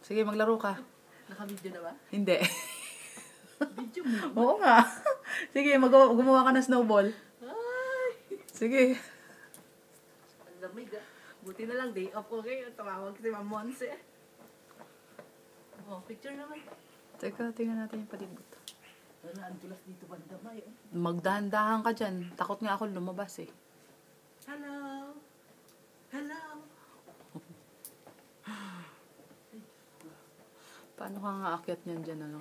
Sige, maglaro ka. Naka-video na ba? Hindi. Video mo? Oo nga. Sige, gumawa ka ng snowball. Ay! Sige. Ang lamig ah. Buti na lang day off ko kayo. Tumawag si Ma'am Monse. Oh, picture naman. Teka, tingnan natin yung palibot. Wala, ang tulas dito bandamay. Magdahan-dahan ka dyan. Takot nga ako lumabas eh. Hello! Hello! Paano ka nga aakyat niyan dyan, ano?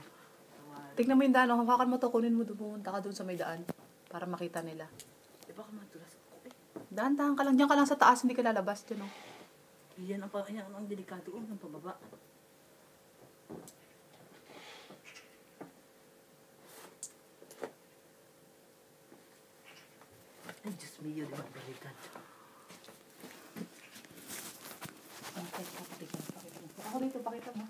Tignan mo yung daan, hawakan mo to, kunin mo, pumunta ka dun sa may daan. Para makita nila. Eh, baka matulas ako eh. Dahan-dahan ka lang, dyan ka lang sa taas, hindi ka lalabas dyan, oh. Yan ang delikado ng pababa. Ay, Diyos mio, di ba? Balikan. Ako dito, pakita mo.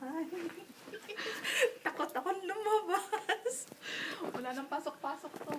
Takot ako lumabas. Wala nang pasok-pasok to.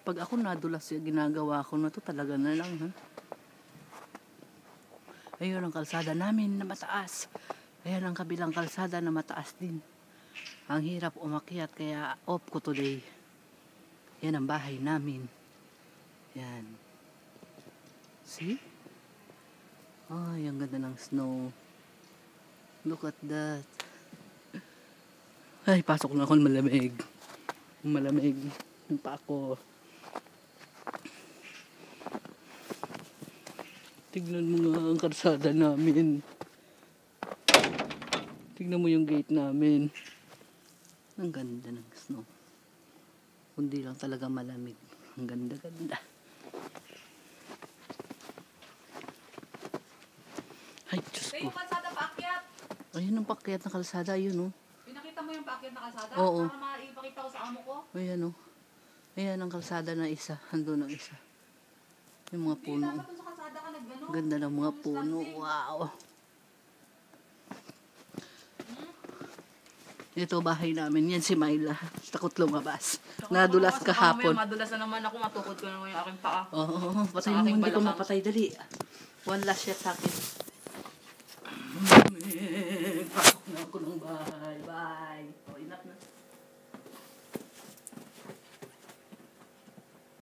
Pag ako nadulas yung ginagawa ko na to, talaga na lang, ha? Ayun ang kalsada namin na mataas. Ayan ang kabilang kalsada na mataas din. Ang hirap umakyat, kaya off ko today. Yan ang bahay namin. Yan. See? Ay, ang ganda ng snow. Look at that. Ay, pasok na ako, malamig. Malamig. Yung pa ako. Tignan mo nga ang karsada namin. Tignan mo yung gate namin. Ang ganda ng snow. Kundi lang talaga malamig. Ang ganda-ganda. Ay, Diyos ko. Yung kalsada paakyat. Ayun ang paakyat na kalsada. Ayun, oh. Pinakita mo yung paakyat na kalsada? Oo. Para maipakita ko sa amo ko? Ayan, oh. Ayan ang kalsada na isa. Andun ang isa. Yung mga puno. Dapat dun sa kalsada ka nagano. Ganda ng mga puno. Wow. Ito bahay namin. Yan si Myla. Takot lumabas. Nadulas kahapon. Madulas na naman ako. Matukod ko naman yung aking paa. Oo. Patay mo. Hindi ko mapatay. Dali. One last shot sa akin.